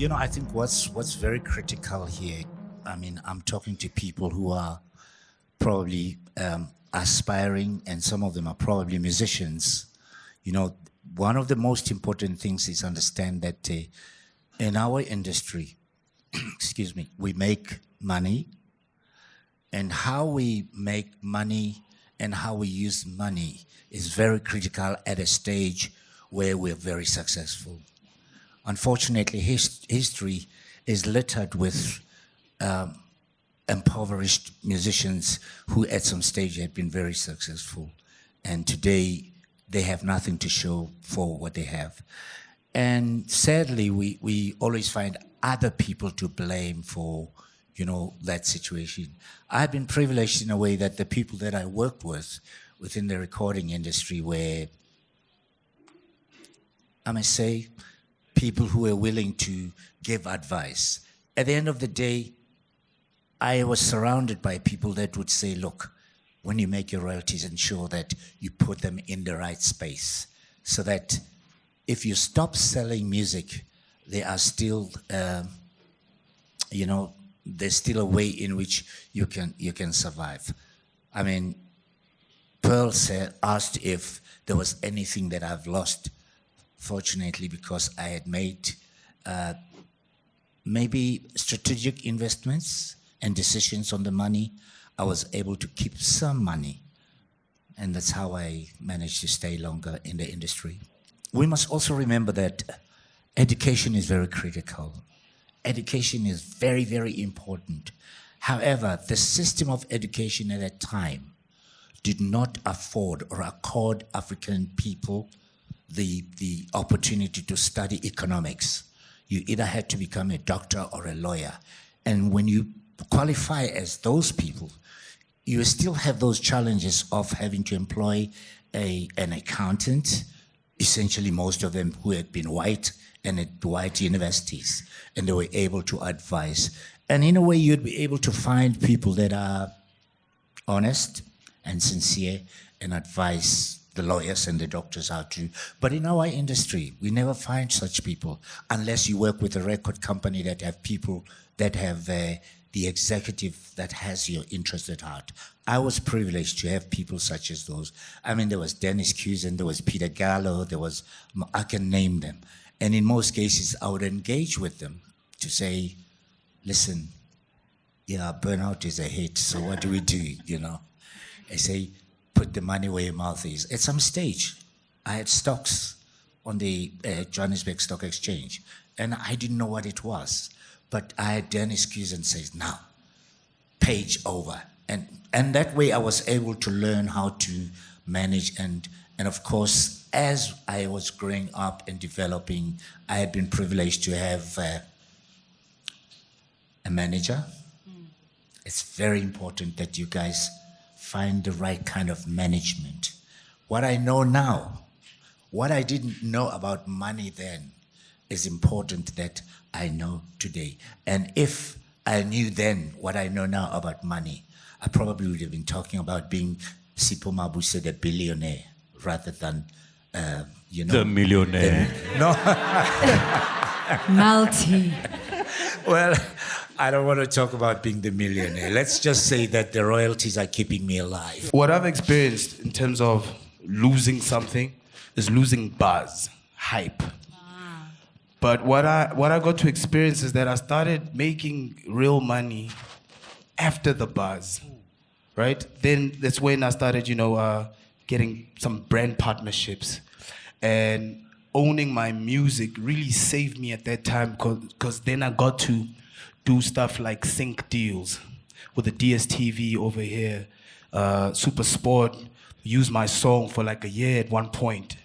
I think what's very critical here. I mean, I'm talking to people who are probably aspiring, and some of them are probably musicians. One of the most important things is understand that in our industry, excuse me, we make money, and how we make money and how we use money is very critical at a stage where we're very successful. Unfortunately, history is littered with impoverished musicians who at some stage had been very successful, and today they have nothing to show for what they have. And sadly, we always find other people to blame for that situation. I've been privileged in a way that the people that I worked with within the recording industry were, I must say, people who were willing to give advice. At the end of the day, I was surrounded by people that would say, look, when you make your royalties, ensure that you put them in the right space, so that if you stop selling music, there are still, there's still a way in which you can survive. I mean, Pearl asked if there was anything that I've lost. Fortunately, because I had made maybe strategic investments and decisions on the money, I was able to keep some money. And that's how I managed to stay longer in the industry. We must also remember that education is very critical. Education is very, very important. However, the system of education at that time did not afford or accord African people the opportunity to study economics. You either had to become a doctor or a lawyer. And when you qualify as those people, you still have those challenges of having to employ an accountant, essentially most of them who had been white and at white universities, and they were able to advise. And in a way, you'd be able to find people that are honest and sincere and advise the lawyers and the doctors how to. But in our industry, we never find such people unless you work with a record company that have people that have the executive that has your interest at heart. I was privileged to have people such as those. I mean, there was Dennis Cusan, there was Peter Gallo, I can name them. And in most cases, I would engage with them to say, listen, burnout is a hit, so what do we do, I say, put the money where your mouth is. At some stage, I had stocks on the Johannesburg Stock Exchange, and I didn't know what it was. But I had Dennis Cusan says, now, page over. And that way I was able to learn how to manage. And of course, as I was growing up and developing, I had been privileged to have a manager. It's very important that you guys find the right kind of management. What I know now, what I didn't know about money then, is important that I know today. And if I knew then what I know now about money, I probably would have been talking about being Sipho Mabuse, the billionaire, rather than, the millionaire. No. Multi. Well, I don't want to talk about being the millionaire. Let's just say that the royalties are keeping me alive. What I've experienced in terms of losing something is losing buzz, hype. But what I got to experience is that I started making real money after the buzz, right? Then that's when I started, getting some brand partnerships, and owning my music really saved me at that time, because then I got to do stuff like sync deals with the DSTV over here, Super Sport, used my song for like a year at one point.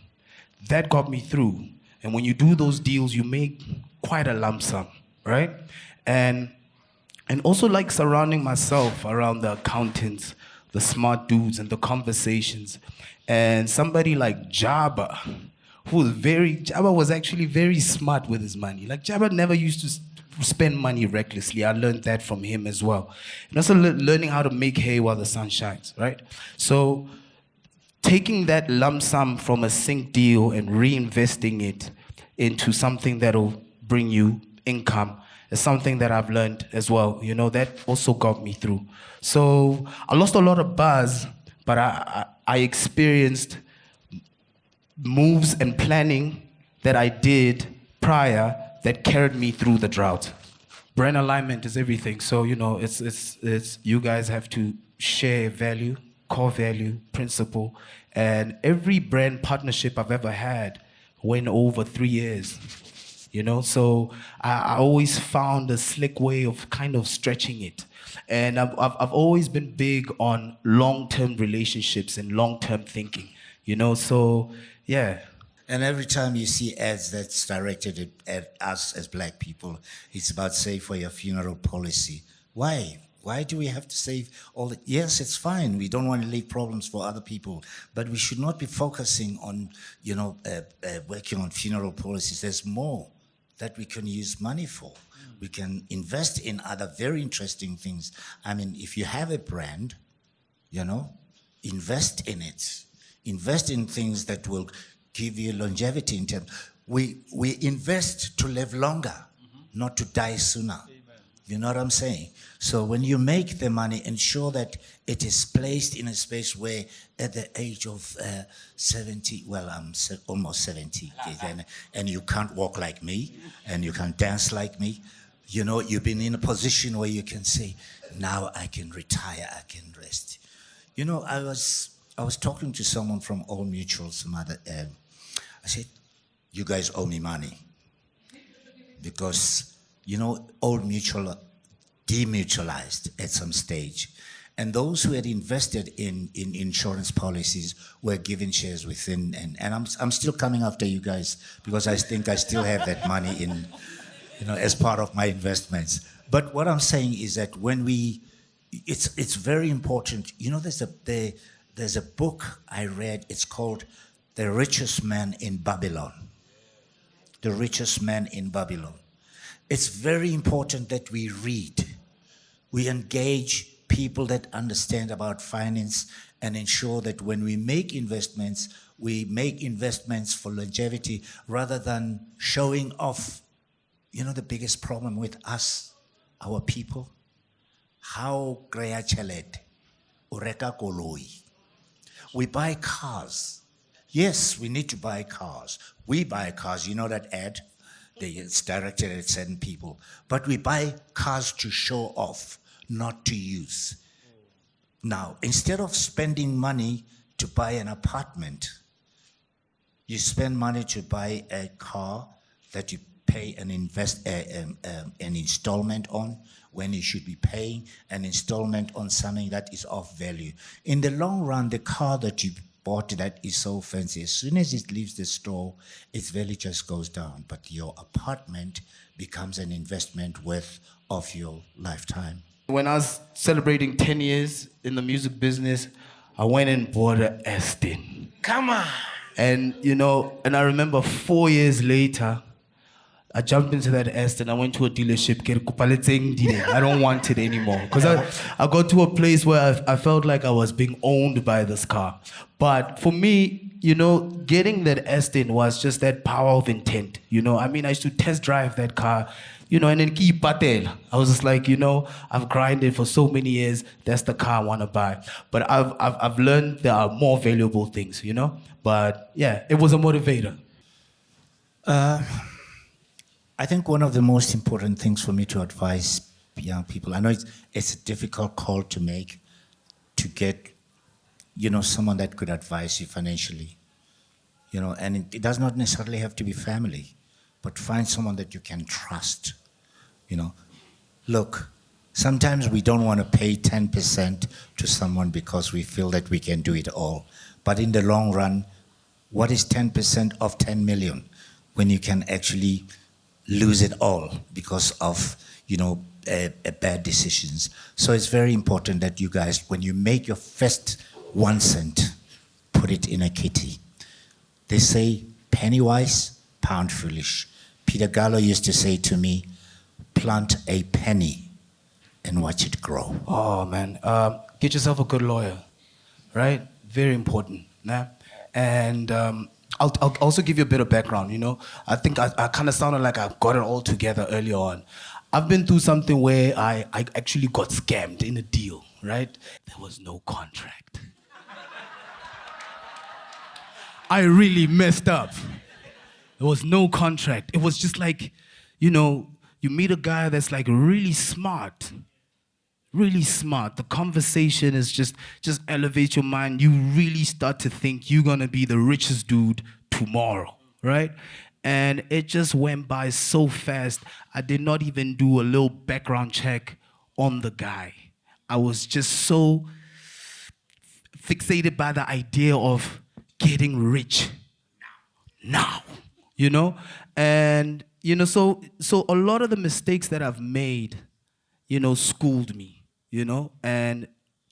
That got me through. And when you do those deals, you make quite a lump sum, right? And also like surrounding myself around the accountants, the smart dudes, and the conversations. And somebody like Jabba, Jabba was actually very smart with his money. Like Jabba never used to spend money recklessly. I learned that from him as well. And also learning how to make hay while the sun shines, right? So taking that lump sum from a sync deal and reinvesting it into something that'll bring you income is something that I've learned as well. You know, that also got me through. So I lost a lot of buzz, but I experienced moves and planning that I did prior that carried me through the drought. Brand alignment is everything. So, you know, it's you guys have to share value, core value, principle. And every brand partnership I've ever had went over 3 years. You know, so I always found a slick way of kind of stretching it. And I've always been big on long-term relationships and long-term thinking, you know, so yeah. And every time you see ads that's directed at us as black people, it's about save for your funeral policy. Why? Why do we have to save all the... Yes, it's fine. We don't want to leave problems for other people. But we should not be focusing on, you know, working on funeral policies. There's more that we can use money for. We can invest in other very interesting things. I mean, if you have a brand, you know, invest in it. Invest in things that will give you longevity in terms. We invest to live longer, not to die sooner. You know what I'm saying? So when you make the money, ensure that it is placed in a space where at the age of 70, well, I'm almost 70, and you can't walk like me, and you can't dance like me. You know, you've been in a position where you can say, now I can retire, I can rest. You know, I was talking to someone from Old Mutual, some other, I said, you guys owe me money. Because, you know, Old Mutual demutualized at some stage. And those who had invested in insurance policies were given shares within, and I'm still coming after you guys because I think I still have that money in, you know, as part of my investments. But what I'm saying is that when it's very important. You know, there's a book I read. It's called The Richest Man in Babylon. The Richest Man in Babylon. It's very important that we read. We engage people that understand about finance and ensure that when we make investments for longevity rather than showing off. You know the biggest problem with us, our people? How kreya tjhelete, o reka koloi. We buy cars. Yes, we need to buy cars. We buy cars. You know that ad? It's directed at certain people. But we buy cars to show off, not to use. Now, instead of spending money to buy an apartment, you spend money to buy a car that you pay an installment on when you should be paying an installment on something that is of value. In the long run, the car that you bought that is so fancy, as soon as it leaves the store, its value just goes down. But your apartment becomes an investment worth of your lifetime. When I was celebrating 10 years in the music business, I went and bought an Aston. Come on! And, you know, and I remember 4 years later, I jumped into that Aston. I went to a dealership. I don't want it anymore. Because I got to a place where I felt like I was being owned by this car. But for me, you know, getting that Aston was just that power of intent. You know, I mean, I used to test drive that car, you know, and then keep patel. I was just like, you know, I've grinded for so many years. That's the car I want to buy. But I've learned there are more valuable things, you know. But yeah, it was a motivator. I think one of the most important things for me to advise young people, I know it's a difficult call to make, to get, you know, someone that could advise you financially, you know, and it does not necessarily have to be family, but find someone that you can trust, you know. Look, sometimes we don't want to pay 10% to someone because we feel that we can do it all. But in the long run, what is 10% of 10 million when you can actually lose it all because of, you know, bad decisions? So it's very important that you guys, when you make your first 1 cent, put it in a kitty. They say, penny wise, pound foolish. Peter Gallo used to say to me, plant a penny and watch it grow. Oh, man. Get yourself a good lawyer, right? Very important. Nah? And I'll also give you a bit of background, you know. I think I kind of sounded like I got it all together earlier on. I've been through something where I actually got scammed in a deal, right? There was no contract. I really messed up. There was no contract. It was just like, you know, you meet a guy that's like really smart. Really smart. The conversation is just elevate your mind. You really start to think you're gonna be the richest dude tomorrow, right? And it just went by so fast. I did not even do a little background check on the guy. I was just so fixated by the idea of getting rich now, you know? And, you know, so a lot of the mistakes that I've made, you know, schooled me. You know, and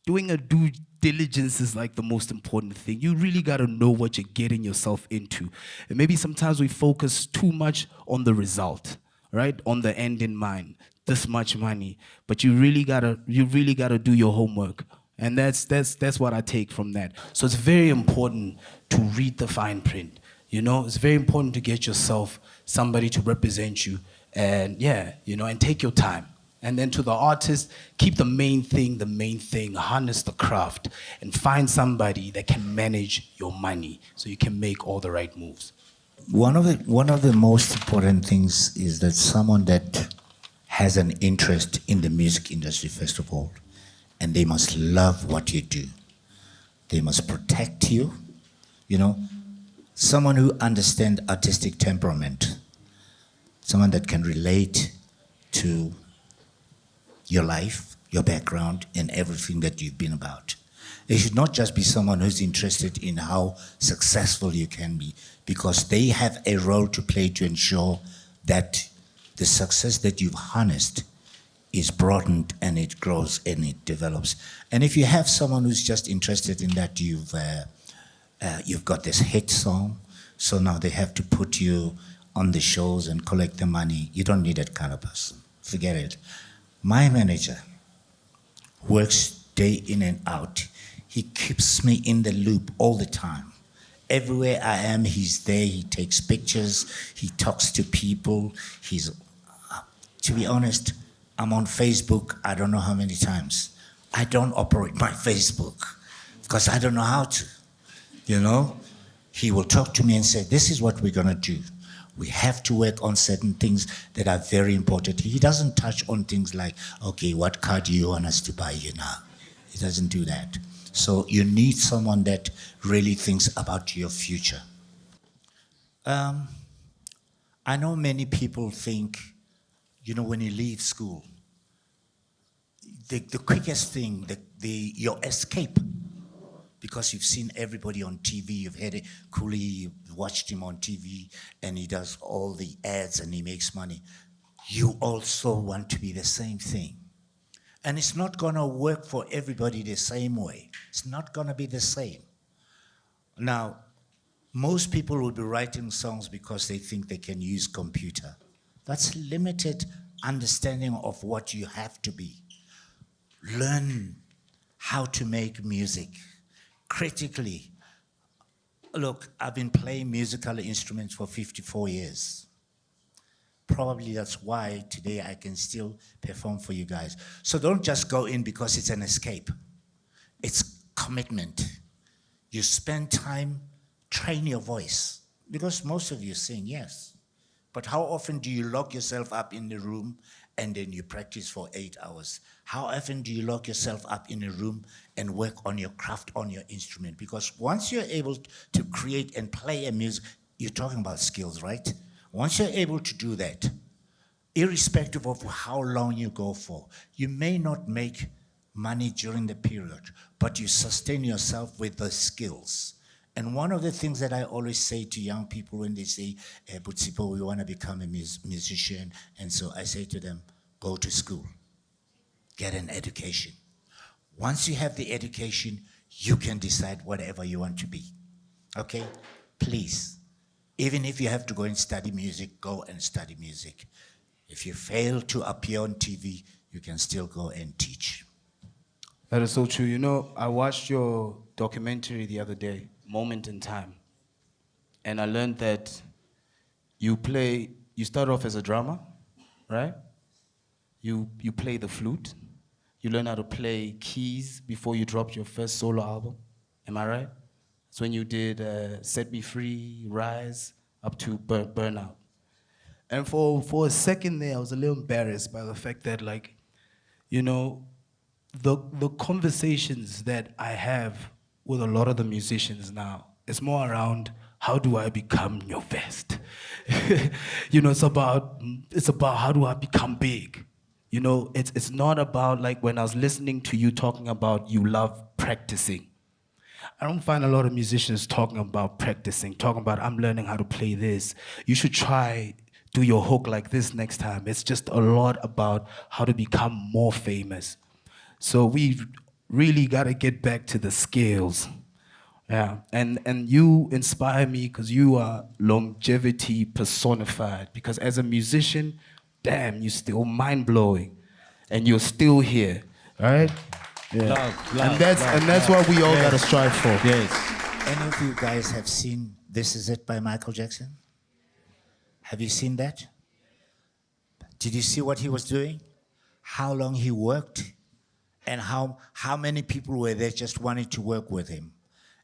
doing a due diligence is like the most important thing. You really got to know what you're getting yourself into. And maybe sometimes we focus too much on the result, right? On the end in mind, this much money. But you really gotta do your homework. And that's what I take from that. So it's very important to read the fine print. You know, it's very important to get yourself somebody to represent you. And yeah, you know, and take your time. And then to the artist, keep the main thing, harness the craft, and find somebody that can manage your money so you can make all the right moves. One of the most important things is that someone that has an interest in the music industry, first of all, and they must love what you do. They must protect you, you know. Someone who understands artistic temperament, someone that can relate to your life, your background, and everything that you've been about. It should not just be someone who's interested in how successful you can be, because they have a role to play to ensure that the success that you've harnessed is broadened and it grows and it develops. And if you have someone who's just interested in that, you've got this hit song, so now they have to put you on the shows and collect the money. You don't need that kind of person. Forget it. My manager works day in and out. He keeps me in the loop all the time. Everywhere I am, he's there. He takes pictures. He talks to people. To be honest, I'm on Facebook, I don't know how many times. I don't operate my Facebook because I don't know how to, you know? He will talk to me and say, this is what we're gonna do. We have to work on certain things that are very important. He doesn't touch on things like, okay, what car do you want us to buy you now? He doesn't do that. So you need someone that really thinks about your future. I know many people think, you know, when you leave school, the quickest thing, your escape, because you've seen everybody on TV, you've heard it, Khuli, you've watched him on TV, and he does all the ads and he makes money. You also want to be the same thing. And it's not gonna work for everybody the same way. It's not gonna be the same. Now, most people will be writing songs because they think they can use computer. That's limited understanding of what you have to be. Learn how to make music critically. Look, I've been playing musical instruments for 54 years. Probably that's why today I can still perform for you guys. So don't just go in because it's an escape. It's commitment. You spend time, train your voice. Because most of you sing, yes. But how often do you lock yourself up in the room and then you practice for 8 hours? How often do you lock yourself up in a room and work on your craft, on your instrument? Because once you're able to create and play a music, you're talking about skills, right? Once you're able to do that, irrespective of how long you go for, you may not make money during the period, but you sustain yourself with the skills. And one of the things that I always say to young people when they say, but Sipho, we want to become a musician, and so I say to them, go to school, get an education. Once you have the education, you can decide whatever you want to be, okay? Please, even if you have to go and study music, go and study music. If you fail to appear on TV, you can still go and teach. That is so true. You know, I watched your documentary the other day, Moment in Time. And I learned that you start off as a drummer, right? You play the flute. You learn how to play keys before you drop your first solo album. Am I right? That's when you did Set Me Free, Rise, up to Burnout. And for a second there, I was a little embarrassed by the fact that, like, you know, the conversations that I have with a lot of the musicians now, it's more around how do I become your best? You know, it's about how do I become big? You know, it's not about, like, when I was listening to you talking about you love practicing. I don't find a lot of musicians talking about practicing, talking about I'm learning how to play this. You should try do your hook like this next time. It's just a lot about how to become more famous. So we really got to get back to the skills. Yeah, and you inspire me because you are longevity personified. Because as a musician, damn, you're still mind-blowing. And you're still here, all right? Yeah. Love, and that's what we all got to strive for. Yes. Any of you guys have seen This Is It by Michael Jackson? Have you seen that? Did you see what he was doing? How long he worked? And how many people were there just wanting to work with him?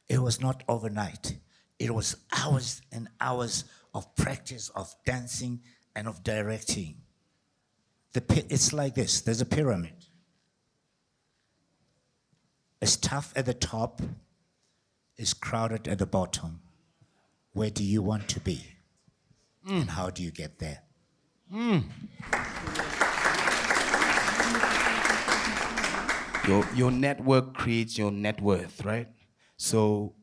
It was not overnight. It was hours and hours of practice, of dancing, and of directing. It's like this. There's a pyramid. It's tough at the top. It's crowded at the bottom. Where do you want to be? And how do you get there? Your network creates your net worth, right? So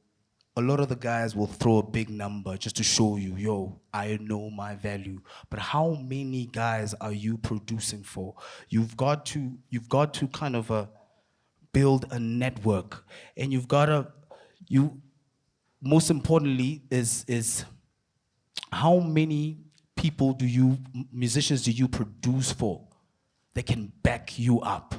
a lot of the guys will throw a big number just to show you, yo, I know my value. But how many guys are you producing for? You've got to kind of build a network, and most importantly is how many people musicians do you produce for that can back you up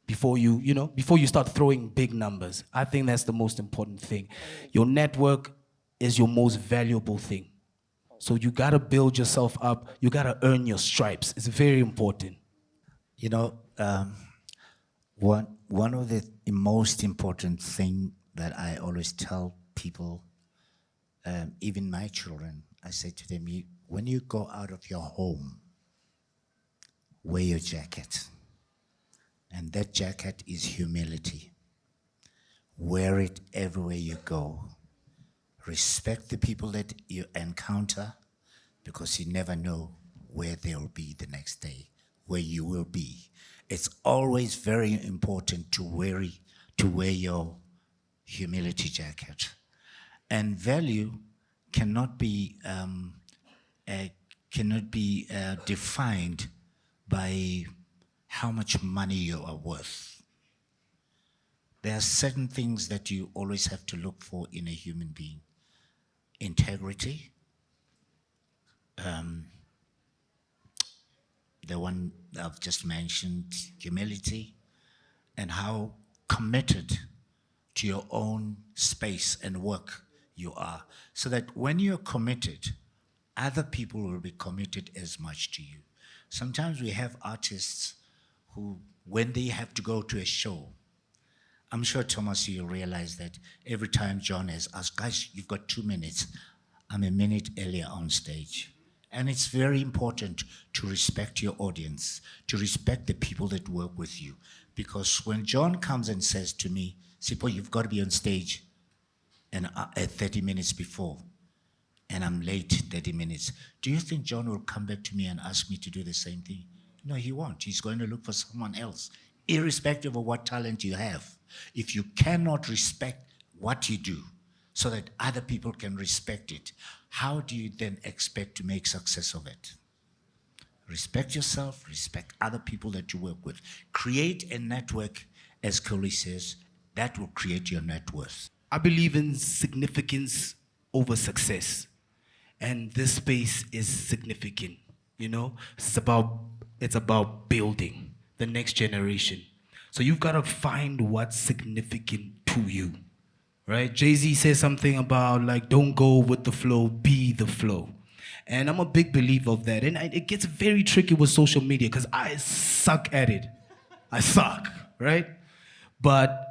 before you start throwing big numbers. I think that's the most important thing. Your network is your most valuable thing. So you gotta build yourself up. You gotta earn your stripes. It's very important. You know, one of the most important thing that I always tell people, even my children, I say to them, when you go out of your home, wear your jacket. And that jacket is humility. Wear it everywhere you go. Respect the people that you encounter, because you never know where they'll be the next day, where you will be. It's always very important to wear your humility jacket. And value cannot be defined by how much money you are worth. There are certain things that you always have to look for in a human being. Integrity, the one I've just mentioned, humility, and how committed to your own space and work you are. So that when you're committed, other people will be committed as much to you. Sometimes we have artists who, when they have to go to a show, I'm sure, Thomas, you'll realize that every time John has asked, guys, you've got 2 minutes, I'm a minute earlier on stage. And it's very important to respect your audience, to respect the people that work with you. Because when John comes and says to me, Sipho, you've got to be on stage and at 30 minutes before, and I'm late 30 minutes, do you think John will come back to me and ask me to do the same thing? No, he won't. He's going to look for someone else, irrespective of what talent you have. If you cannot respect what you do so that other people can respect it, how do you then expect to make success of it? Respect yourself, respect other people that you work with. Create a network, as Khuli says, that will create your net worth. I believe in significance over success. And this space is significant, you know? It's about building the next generation. So you've got to find what's significant to you. right? Jay-Z says something about like, don't go with the flow, be the flow. And I'm a big believer of that. And it gets very tricky with social media because I suck at it. I suck, right? But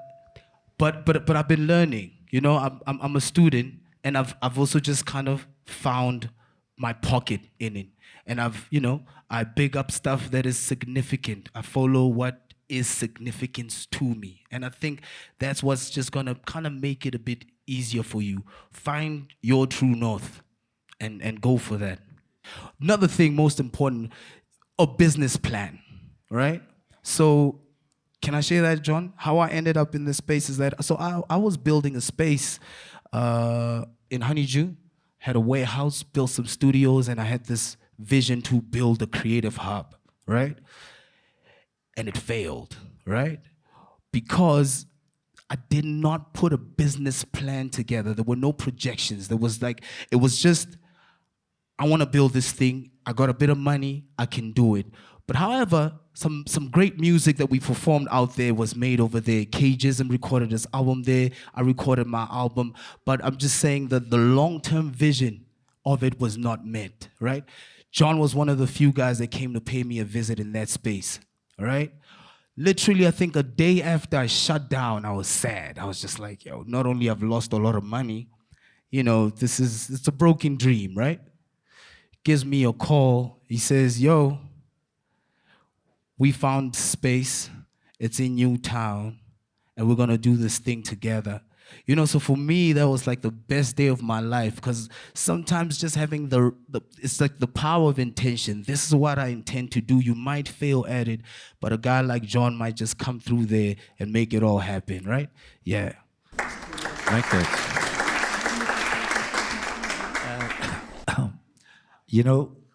I've been learning. You know, I'm a student, and I've also just kind of found my pocket in it. And I big up stuff that is significant. I follow what is significance to me. And I think that's what's just gonna kind of make it a bit easier for you. Find your true north and go for that. Another thing, most important, a business plan, right? So can I share that, John? How I ended up in this space is that, so I was building a space in Honeydew, had a warehouse, built some studios, and I had this vision to build a creative hub, right? And it failed, right? Because I did not put a business plan together. There were no projections. It was just, I want to build this thing. I got a bit of money. I can do it. But however, some great music that we performed out there was made over there. Cageism recorded his album there. I recorded my album. But I'm just saying that the long-term vision of it was not met, right? John was one of the few guys that came to pay me a visit in that space, all right? Literally, I think a day after I shut down, I was sad. I was just like, yo, not only I've lost a lot of money, it's a broken dream, right? Gives me a call. He says, yo, we found space. It's in Newtown, and we're gonna do this thing together. So for me, that was like the best day of my life, because sometimes just having it's like the power of intention. This is what I intend to do. You might fail at it, but a guy like John might just come through there and make it all happen, right? Yeah. Like that.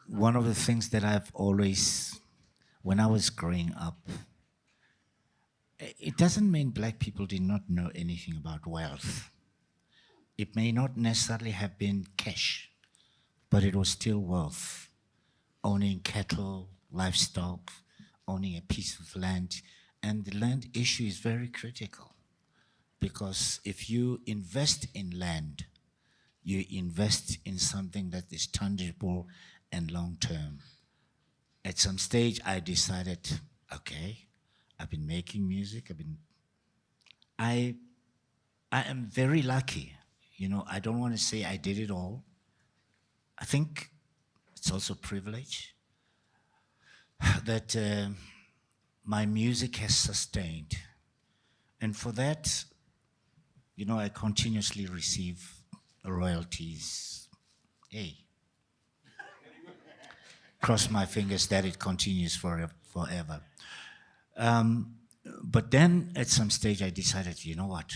One of the things that I've always, when I was growing up, it doesn't mean black people did not know anything about wealth. It may not necessarily have been cash, but it was still wealth. Owning cattle, livestock, owning a piece of land. And the land issue is very critical, because if you invest in land, you invest in something that is tangible and long-term. At some stage, I decided, okay, I've been making music. I am very lucky. I don't want to say I did it all. I think it's also privilege that my music has sustained. And for that, I continuously receive royalties. Hey. Cross my fingers that it continues forever. But then at some stage I decided, you know what?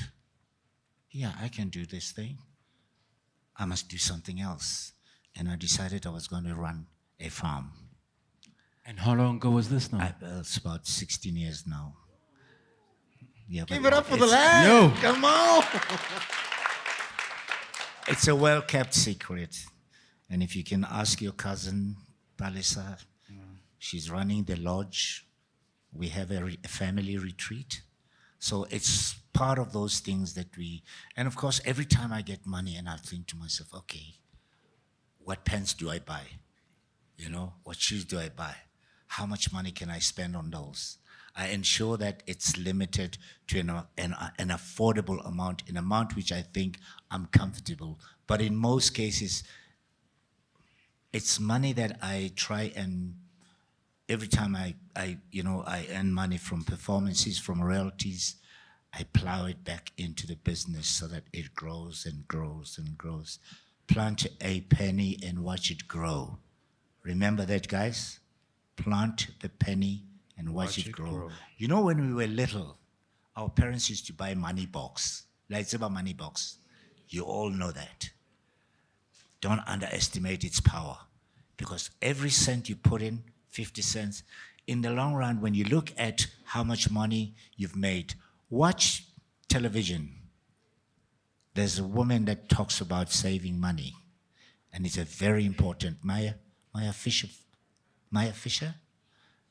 Yeah, I can do this thing. I must do something else. And I decided I was going to run a farm. And how long ago was this now? It's about 16 years now. Yeah, Give it up for the lad. Yo. Come on. It's a well-kept secret. And if you can ask your cousin, Palisa, she's running the lodge. We have a family retreat. So it's part of those things that and of course, every time I get money and I think to myself, okay, what pants do I buy? What shoes do I buy? How much money can I spend on those? I ensure that it's limited to an affordable amount, an amount which I think I'm comfortable. But in most cases, it's money that I try and every time I earn money from performances, from royalties, I plow it back into the business so that it grows and grows and grows. Plant a penny and watch it grow. Remember that, guys? Plant the penny and watch it grow. When we were little, our parents used to buy money box. Lightsaber money box. You all know that. Don't underestimate its power, because every cent you put in, 50 cents, in the long run, when you look at how much money you've made, watch television. There's a woman that talks about saving money, and it's a very important, Maya Fisher?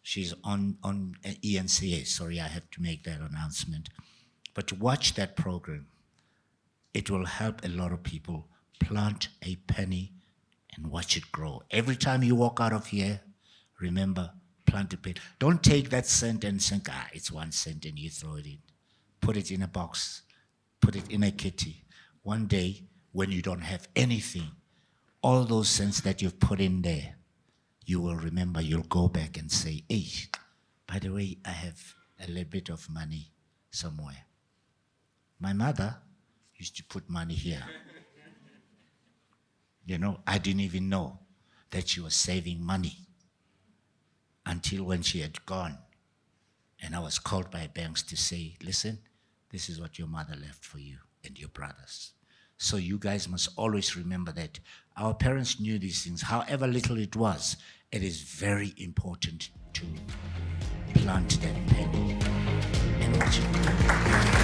She's on ENCA. Sorry, I have to make that announcement. But watch that program. it will help a lot of people. Plant a penny and watch it grow. Every time you walk out of here, remember, plant a penny. Don't take that cent and think, it's 1 cent, and you throw it in. Put it in a box. Put it in a kitty. One day, when you don't have anything, all those cents that you've put in there, you will remember, you'll go back and say, hey, by the way, I have a little bit of money somewhere. My mother used to put money here. You know, I didn't even know that she was saving money until when she had gone. And I was called by banks to say, listen, this is what your mother left for you and your brothers. So you guys must always remember that our parents knew these things. However little it was, it is very important to plant that penny and watch it grow.